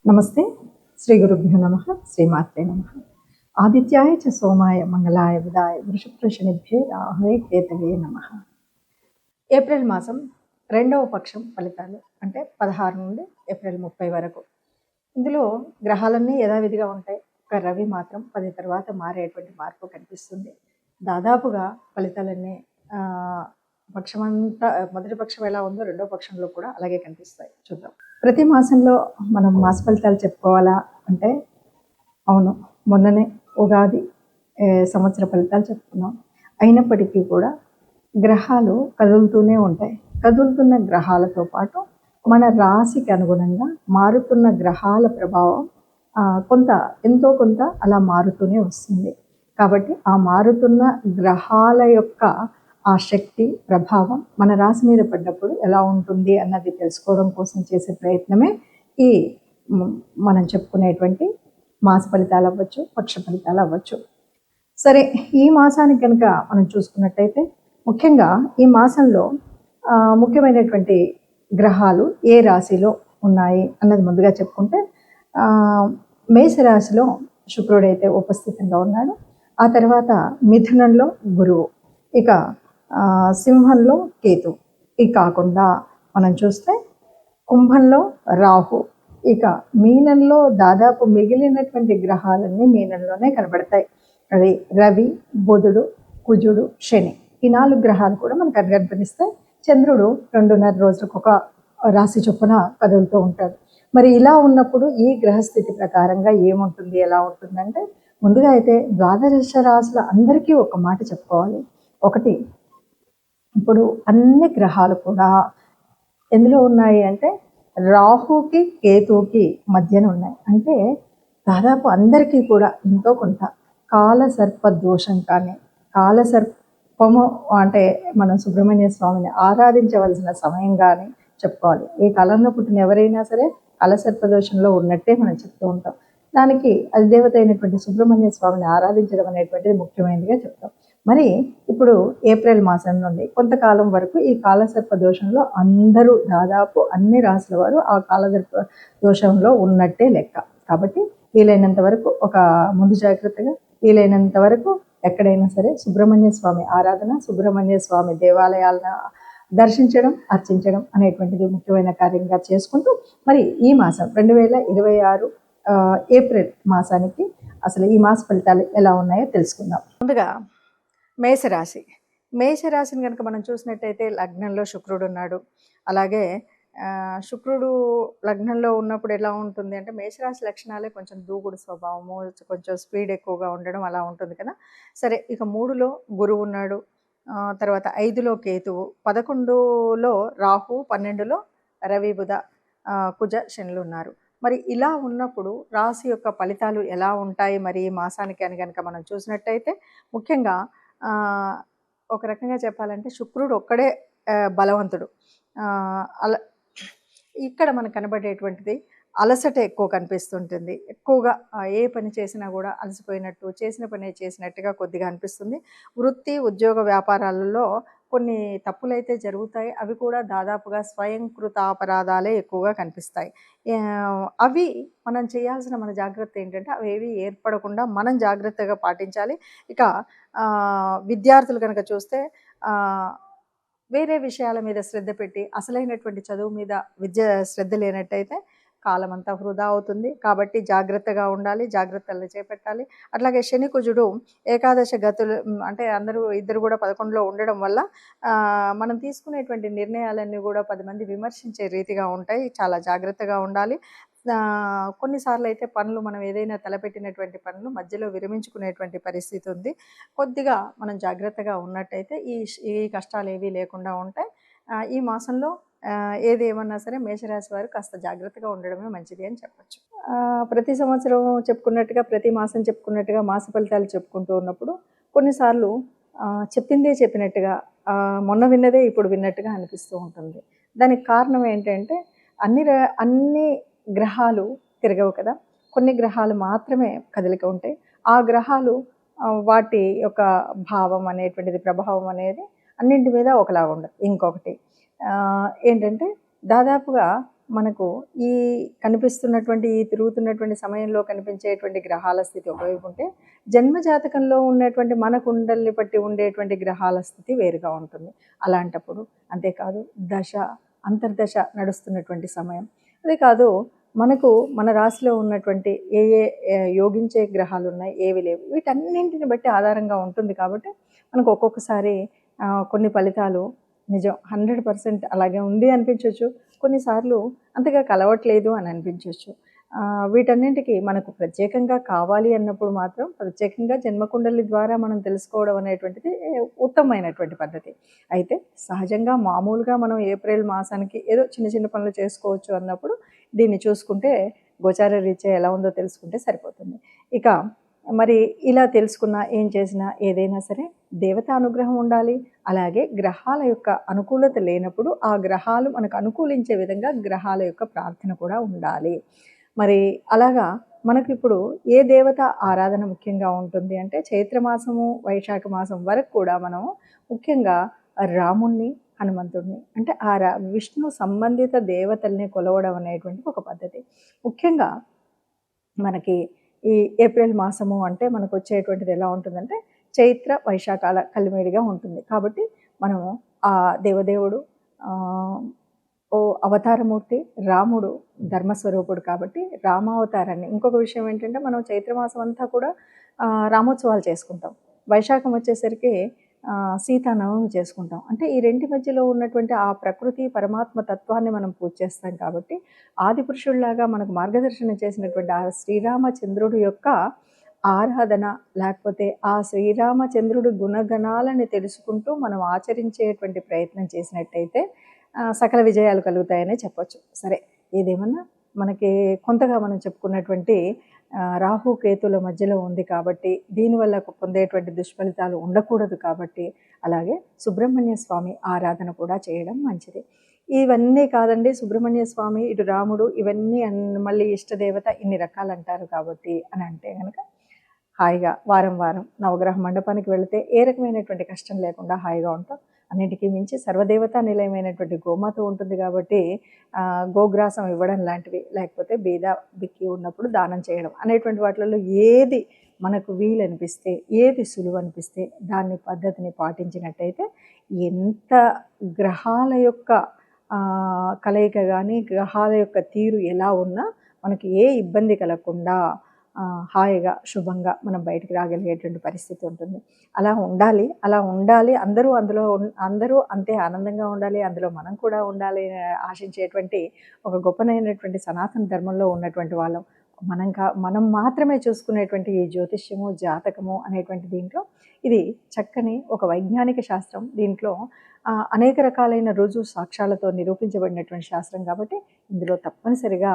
నమస్తే. శ్రీ గురుభ్యో నమః. శ్రీమాత్రే నమః. ఆదిత్యాయ చ సోమాయ మంగళాయ బుధాయ వృషభృషణిభ్యే రాహవే కేతవే నమః. ఏప్రిల్ మాసం 2వ పక్షం ఫలితాలు అంటే 16 నుండి ఏప్రిల్ 30 వరకు. ఇందులో గ్రహాలన్నీ యథావిధిగా ఉంటాయి. ఒక రవి మాత్రం 10 తర్వాత మారేటువంటి మార్పు కనిపిస్తుంది. దాదాపుగా ఫలితాలన్నీ పక్షమంతా మొదటి పక్షం ఎలా ఉందో రెండో పక్షంలో కూడా అలాగే కనిపిస్తాయి. చూద్దాం. ప్రతి మాసంలో మనం మాస ఫలితాలు చెప్పుకోవాలా అంటే అవును, మొన్ననే ఉగాది సంవత్సర ఫలితాలు చెప్పుకున్నాం. అయినప్పటికీ కూడా గ్రహాలు కదులుతూనే ఉంటాయి. కదులుతున్న గ్రహాలతో పాటు మన రాశికి అనుగుణంగా మారుతున్న గ్రహాల ప్రభావం ఎంతో కొంత అలా మారుతూనే వస్తుంది. కాబట్టి ఆ మారుతున్న గ్రహాల యొక్క ఆ శక్తి ప్రభావం మన రాశి మీద పడ్డప్పుడు ఎలా ఉంటుంది అన్నది తెలుసుకోవడం కోసం చేసే ప్రయత్నమే ఈ మనం చెప్పుకునేటువంటి మాస ఫలితాలు అవ్వచ్చు, పక్ష ఫలితాలు అవ్వచ్చు. సరే, ఈ మాసానికి కనుక మనం చూసుకున్నట్టయితే ముఖ్యంగా ఈ మాసంలో ముఖ్యమైనటువంటి గ్రహాలు ఏ రాశిలో ఉన్నాయి అన్నది ముందుగా చెప్పుకుంటే మేషరాశిలో శుక్రుడైతే ఉపస్థితంగా ఉన్నాడు. ఆ తర్వాత మిథునంలో గురువు, ఇక సింహంలో కేతు, ఇక కాకుండా మనం చూస్తే కుంభంలో రాహు, ఇక మీనంలో దాదాపు మిగిలినటువంటి గ్రహాలన్నీ మీనంలోనే కనబడతాయి. అవి రవి, బుధుడు, కుజుడు, శని, ఈ 4 గ్రహాలు కూడా మనకు కనిపిస్తాయి. చంద్రుడు 2.5 రోజులకు ఒక రాశి చొప్పున కదులుతూ ఉంటాడు. మరి ఇలా ఉన్నప్పుడు ఈ గ్రహస్థితి ప్రకారంగా ఏముంటుంది, ఎలా ఉంటుందంటే ముందుగా అయితే ద్వాదశ రాశుల అందరికీ ఒక మాట చెప్పుకోవాలి. ఒకటి, ఇప్పుడు అన్ని గ్రహాలు కూడా ఎందులో ఉన్నాయి అంటే రాహుకి కేతువుకి మధ్యన ఉన్నాయి. అంటే దాదాపు అందరికీ కూడా ఎంతో కొంత కాలసర్ప దోషం కానీ, కాలసర్పము అంటే మనం సుబ్రహ్మణ్య స్వామిని ఆరాధించవలసిన సమయం కానీ చెప్పుకోవాలి. ఈ కాలంలో పుట్టిన ఎవరైనా సరే కాలసర్ప దోషంలో ఉన్నట్టే మనం చెప్తూ ఉంటాం. దానికి అధిదేవత అయినటువంటి సుబ్రహ్మణ్య స్వామిని ఆరాధించడం అనేటువంటిది ముఖ్యమైనదిగా చెప్తాం. మరి ఇప్పుడు ఏప్రిల్ మాసం నుండి కొంతకాలం వరకు ఈ కాలసర్ప దోషంలో అందరూ దాదాపు అన్ని రాశుల వారు ఆ కాలసర్ప దోషంలో ఉన్నట్టే లెక్క. కాబట్టి వీలైనంత వరకు ఒక ముందు జాగ్రత్తగా వీలైనంత వరకు ఎక్కడైనా సరే సుబ్రహ్మణ్య స్వామి ఆరాధన, సుబ్రహ్మణ్య స్వామి దేవాలయాలను దర్శించడం, అర్చించడం అనేటువంటిది ముఖ్యమైన కార్యంగా చేసుకుంటూ మరి ఈ మాసం 2026 ఏప్రిల్ మాసానికి అసలు ఈ మాస ఫలితాలు ఎలా ఉన్నాయో తెలుసుకుందాం. ముందుగా మేషరాశిని కనుక మనం చూసినట్టయితే లగ్నంలో శుక్రుడు ఉన్నాడు. అలాగే శుక్రుడు లగ్నంలో ఉన్నప్పుడు ఎలా ఉంటుంది అంటే మేషరాశి లక్షణాలే కొంచెం దూకుడు స్వభావము, కొంచెం స్పీడ్ ఎక్కువగా ఉండడం అలా ఉంటుంది కదా. సరే, ఇక 3లో గురువు ఉన్నాడు, తర్వాత 5లో కేతువు, 11లో రాహు, 12లో రవి, బుధ, కుజ, శనులు ఉన్నారు. మరి ఇలా ఉన్నప్పుడు రాశి యొక్క ఫలితాలు ఎలా ఉంటాయి మరి ఈ మాసానికి అని కనుక మనం చూసినట్టయితే ముఖ్యంగా ఒక రకంగా చెప్పాలంటే శుక్రుడు ఒక్కడే బలవంతుడు. అలా ఇక్కడ మనకు కనబడేటువంటిది అలసట ఎక్కువ కనిపిస్తుంటుంది. ఎక్కువగా ఏ పని చేసినా కూడా అలసిపోయినట్టు, చేసిన పని చేసినట్టుగా కొద్దిగా అనిపిస్తుంది. వృత్తి, ఉద్యోగ, వ్యాపారాలలో కొన్ని తప్పులైతే జరుగుతాయి. అవి కూడా దాదాపుగా స్వయంకృతాపరాధాలే ఎక్కువగా కనిపిస్తాయి. అవి మనం చేయాల్సిన మన జాగ్రత్త ఏంటంటే అవేవి ఏర్పడకుండా మనం జాగ్రత్తగా పాటించాలి. ఇక విద్యార్థులు కనుక చూస్తే వేరే విషయాల మీద శ్రద్ధ పెట్టి అసలైనటువంటి చదువు మీద శ్రద్ధ లేనట్టయితే కాలం అంతా వృధా అవుతుంది. కాబట్టి జాగ్రత్తగా ఉండాలి, జాగ్రత్తలు చేపట్టాలి. అట్లాగే శని, కుజుడు ఏకాదశ గతులు అంటే ఇద్దరు కూడా 11లో ఉండడం వల్ల మనం తీసుకునేటువంటి నిర్ణయాలన్నీ కూడా 10 మంది విమర్శించే రీతిగా ఉంటాయి. చాలా జాగ్రత్తగా ఉండాలి. కొన్నిసార్లు అయితే మనం ఏదైనా తలపెట్టినటువంటి పనులు మధ్యలో విరమించుకునేటువంటి పరిస్థితి ఉంది. కొద్దిగా మనం జాగ్రత్తగా ఉన్నట్టయితే ఈ కష్టాలు ఏవీ లేకుండా ఉంటాయి. ఈ మాసంలో ఏది ఏమన్నా సరే మేషరాశి వారు కాస్త జాగ్రత్తగా ఉండడమే మంచిది అని చెప్పచ్చు. ప్రతి సంవత్సరం చెప్పుకున్నట్టుగా, ప్రతి మాసం చెప్పుకున్నట్టుగా మాస ఫలితాలు చెప్పుకుంటూ ఉన్నప్పుడు కొన్నిసార్లు చెప్పిందే చెప్పినట్టుగా, మొన్న విన్నదే ఇప్పుడు విన్నట్టుగా అనిపిస్తూ ఉంటుంది. దానికి కారణం ఏంటంటే అన్ని గ్రహాలు తిరగవు కదా. కొన్ని గ్రహాలు మాత్రమే కదలిక ఉంటాయి. ఆ గ్రహాలు వాటి యొక్క భావం అనేటువంటిది, ప్రభావం అనేది అన్నింటి మీద ఒకలాగా ఉండదు. ఇంకొకటి ఏంటంటే దాదాపుగా మనకు ఈ కనిపిస్తున్నటువంటి ఈ తిరుగుతున్నటువంటి సమయంలో కనిపించేటువంటి గ్రహాల స్థితి ఒకవైపు ఉంటే, జన్మ జాతకంలో ఉన్నటువంటి మన కుండల్ని బట్టి ఉండేటువంటి గ్రహాల స్థితి వేరుగా ఉంటుంది. అలాంటప్పుడు అంతేకాదు దశ, అంతర్దశ నడుస్తున్నటువంటి సమయం. అదే కాదు మనకు మన రాశిలో ఉన్నటువంటి ఏ యోగించే గ్రహాలున్నాయి, ఏవి లేవు, వీటన్నింటిని బట్టి ఆధారంగా ఉంటుంది కాబట్టి మనకు ఒక్కొక్కసారి కొన్ని ఫలితాలు నిజం 100% అలాగే ఉంది అనిపించవచ్చు. కొన్నిసార్లు అంతగా కలవట్లేదు అని అనిపించవచ్చు. వీటన్నింటికి మనకు ప్రత్యేకంగా కావాలి అన్నప్పుడు మాత్రం ప్రత్యేకంగా జన్మకుండలి ద్వారా మనం తెలుసుకోవడం అనేటువంటిది ఉత్తమమైనటువంటి పద్ధతి. అయితే సహజంగా మామూలుగా మనం ఏప్రిల్ మాసానికి ఏదో చిన్న చిన్న పనులు చేసుకోవచ్చు అన్నప్పుడు దీన్ని చూసుకుంటే గోచార రీత్యా ఎలా ఉందో తెలుసుకుంటే సరిపోతుంది. ఇక మరి ఇలా తెలుసుకున్నా, ఏం చేసినా, ఏదైనా సరే దేవతా అనుగ్రహం ఉండాలి. అలాగే గ్రహాల యొక్క అనుకూలత లేనప్పుడు ఆ గ్రహాలు మనకు అనుకూలించే విధంగా గ్రహాల యొక్క ప్రార్థన కూడా ఉండాలి. మరి అలాగా మనకిప్పుడు ఏ దేవత ఆరాధన ముఖ్యంగా ఉంటుంది అంటే చైత్రమాసము, వైశాఖ మాసం వరకు కూడా మనం ముఖ్యంగా రాముణ్ణి, హనుమంతుడిని అంటే విష్ణు సంబంధిత దేవతల్ని కొలవడం అనేటువంటి ఒక పద్ధతి. ముఖ్యంగా మనకి ఈ ఏప్రిల్ మాసము అంటే మనకు వచ్చేటువంటిది ఎలా ఉంటుందంటే చైత్ర వైశాఖాల కలిమిడిగా ఉంటుంది. కాబట్టి మనము ఆ దేవదేవుడు అవతారమూర్తి రాముడు ధర్మస్వరూపుడు కాబట్టి రామావతారాన్ని, ఇంకొక విషయం ఏంటంటే మనం చైత్రమాసం అంతా కూడా రామోత్సవాలు చేసుకుంటాం. వైశాఖం వచ్చేసరికి సీతానవమి చేసుకుంటాం. అంటే ఈ రెంటి మధ్యలో ఉన్నటువంటి ఆ ప్రకృతి పరమాత్మ తత్వాన్ని మనం పూజ చేస్తాం కాబట్టి ఆది పురుషుల్లాగా మనకు మార్గదర్శనం చేసినటువంటి ఆ శ్రీరామచంద్రుడి యొక్క ఆరాధన, లేకపోతే ఆ శ్రీరామచంద్రుడి గుణగణాలని తెలుసుకుంటూ మనం ఆచరించేటువంటి ప్రయత్నం చేసినట్టయితే సకల విజయాలు కలుగుతాయనే చెప్పొచ్చు. సరే, ఏదేమన్నా మనకి కొంతగా మనం చెప్పుకున్నటువంటి రాహు కేతుల మధ్యలో ఉంది కాబట్టి దీనివల్ల పొందేటువంటి దుష్ఫలితాలు ఉండకూడదు కాబట్టి అలాగే సుబ్రహ్మణ్య స్వామి ఆరాధన కూడా చేయడం మంచిది. ఇవన్నీ కాదండి, సుబ్రహ్మణ్య స్వామి, ఇటు రాముడు, ఇవన్నీ మళ్ళీ ఇష్టదేవత ఇన్ని రకాలు అంటారు కాబట్టి అని అంటే కనుక హాయిగా వారం వారం నవగ్రహ మండపానికి వెళితే ఏ రకమైనటువంటి కష్టం లేకుండా హాయిగా ఉంటాం. అన్నిటికీ మించి సర్వదేవతా నిలయమైనటువంటి గోమాత ఉంటుంది కాబట్టి గోగ్రాసం ఇవ్వడం లాంటివి, లేకపోతే బీద బిక్కి ఉన్నప్పుడు దానం చేయడం అనేటువంటి వాటిలలో ఏది మనకు వీలు అనిపిస్తే, ఏది సులువు అనిపిస్తే దాన్ని పద్ధతిని పాటించినట్టయితే ఎంత గ్రహాల యొక్క కలయిక కానీ గ్రహాల యొక్క తీరు ఎలా ఉన్నా మనకి ఏ ఇబ్బంది కలగకుండా హాయిగా శుభంగా మనం బయటికి రాగలిగేటువంటి పరిస్థితి ఉంటుంది. అలా ఉండాలి. అందరూ అంతే ఆనందంగా ఉండాలి, అందులో మనం కూడా ఉండాలి ఆశించేటువంటి ఒక గొప్పనైనటువంటి సనాతన ధర్మంలో ఉన్నటువంటి వాళ్ళం. మనం మాత్రమే చూసుకునేటువంటి ఈ జ్యోతిష్యము, జాతకము అనేటువంటి దీంట్లో ఇది చక్కని ఒక వైజ్ఞానిక శాస్త్రం. దీంట్లో అనేక రకాలైన రుజువు సాక్ష్యాలతో నిరూపించబడినటువంటి శాస్త్రం కాబట్టి ఇందులో తప్పనిసరిగా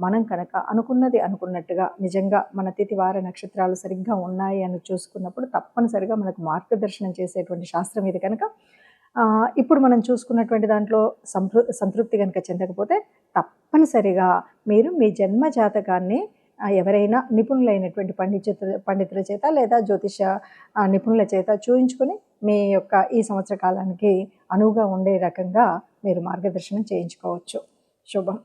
మనం కనుక అనుకున్నది అనుకున్నట్టుగా నిజంగా మన తిథి వార నక్షత్రాలు సరిగ్గా ఉన్నాయి అని చూసుకున్నప్పుడు తప్పనిసరిగా మనకు మార్గదర్శనం చేసేటువంటి శాస్త్రం ఇది కనుక ఇప్పుడు మనం చూసుకున్నటువంటి దాంట్లో సంతృప్తి కనుక చెందకపోతే తప్పనిసరిగా మీరు మీ జన్మ జాతకాన్ని ఎవరైనా నిపుణులైనటువంటి పండితుల చేత లేదా జ్యోతిష నిపుణుల చేత చూయించుకొని మీ యొక్క ఈ సంవత్సర కాలానికి అనువుగా ఉండే రకంగా మీరు మార్గదర్శనం చేయించుకోవచ్చు. శుభం.